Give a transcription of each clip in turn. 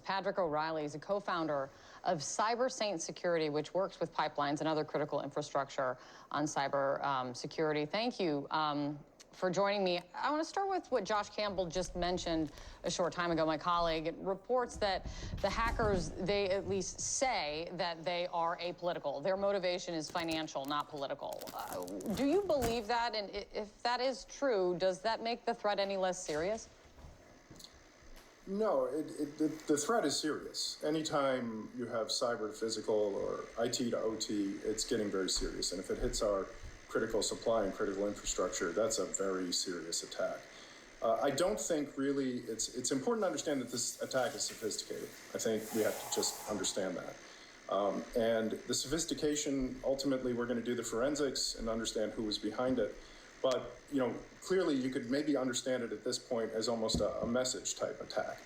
is Padraic O'Reilly. He's a co-founder of CyberSaint Security, which works with pipelines and other critical infrastructure on cyber security. Thank you for joining me. I want to start with what Josh Campbell just mentioned a short time ago, my colleague. It reports that the hackers, they at least say that they are apolitical. Their motivation is financial, not political. Do you believe that? And if that is true, does that make the threat any less serious? No, the threat is serious. Anytime you have cyber to physical or IT to OT, it's getting very serious. And if it hits our critical supply and critical infrastructure, that's a very serious attack. I don't think really, it's important to understand that this attack is sophisticated. I think we have to just understand that. And the sophistication, ultimately, we're going to do the forensics and understand who was behind it. But, clearly you could maybe understand it at this point as almost a message type attack.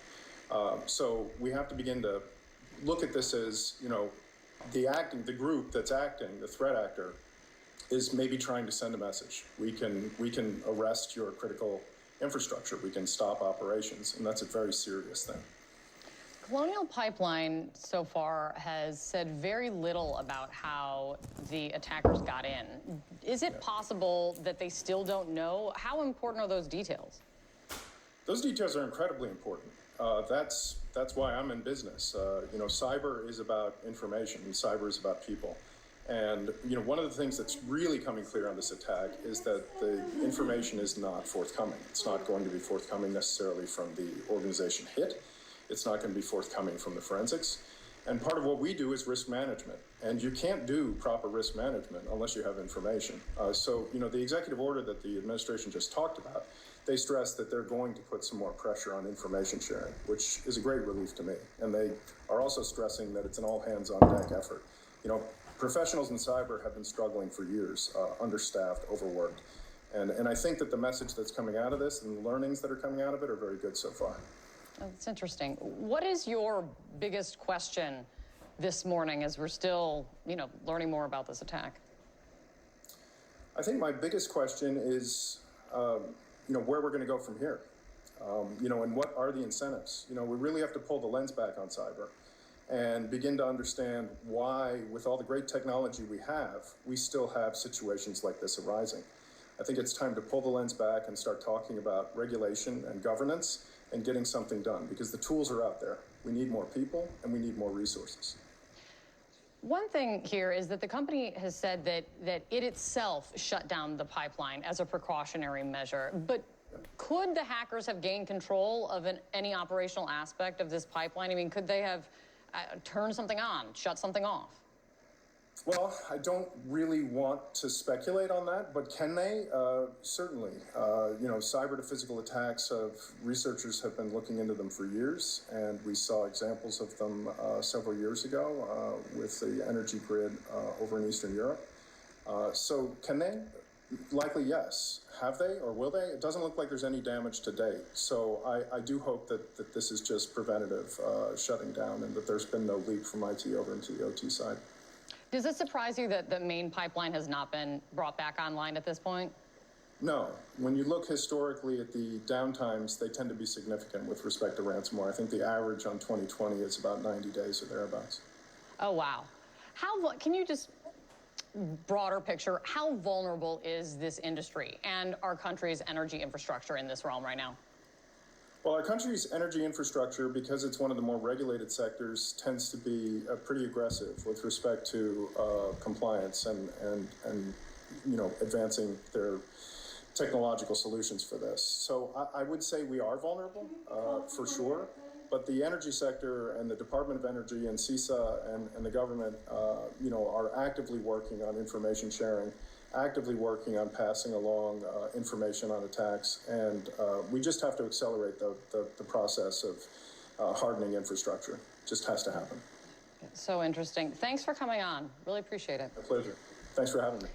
So we have to begin to look at this as, the group that's acting, the threat actor, is maybe trying to send a message. We can arrest your critical infrastructure. We can stop operations, and that's a very serious thing. Colonial Pipeline so far has said very little about how the attackers got in. Is it possible that they still don't know? How important are those details? Those details are incredibly important. That's why I'm in business. Cyber is about information, and cyber is about people. And, one of the things that's really coming clear on this attack is that the information is not forthcoming. It's not going to be forthcoming necessarily from the organization hit. It's not going to be forthcoming from the forensics. And part of what we do is risk management. And you can't do proper risk management unless you have information. So, the executive order that the administration just talked about, they stress that they're going to put some more pressure on information sharing, which is a great relief to me. And they are also stressing that it's an all-hands-on-deck effort. Professionals in cyber have been struggling for years, understaffed, overworked. And I think that the message that's coming out of this and the learnings that are coming out of it are very good so far. That's interesting. What is your biggest question this morning as we're still, learning more about this attack? I think my biggest question is, where we're going to go from here. And what are the incentives? We really have to pull the lens back on cyber and begin to understand why, with all the great technology we still have situations like this arising. I think it's time to pull the lens back and start talking about regulation and governance and getting something done, because the tools are out there. We need more people and we need more resources. One thing here is that the company has said that it itself shut down the pipeline as a precautionary measure. But could the hackers have gained control of any operational aspect of this pipeline? I mean, could they have turned something on, shut something off? Well, I don't really want to speculate on that, but can they? Certainly. Cyber to physical attacks, researchers have been looking into them for years, and we saw examples of them several years ago with the energy grid over in Eastern Europe. So can they? Likely yes. Have they or will they? It doesn't look like there's any damage to date. So I do hope that this is just preventative shutting down and that there's been no leak from IT over into the OT side. Does it surprise you that the main pipeline has not been brought back online at this point? No. When you look historically at the downtimes, they tend to be significant with respect to ransomware. I think the average on 2020 is about 90 days or thereabouts. Oh, wow. Can you just, broader picture, how vulnerable is this industry and our country's energy infrastructure in this realm right now? Well, our country's energy infrastructure, because it's one of the more regulated sectors, tends to be pretty aggressive with respect to compliance and advancing their technological solutions for this. So I would say we are vulnerable, for sure. But the energy sector and the Department of Energy and CISA and the government, are actively working on information sharing, actively working on passing along information on attacks, and we just have to accelerate the process of hardening infrastructure. It just has to happen. So interesting. Thanks for coming on. Really appreciate it. A pleasure. Thanks for having me.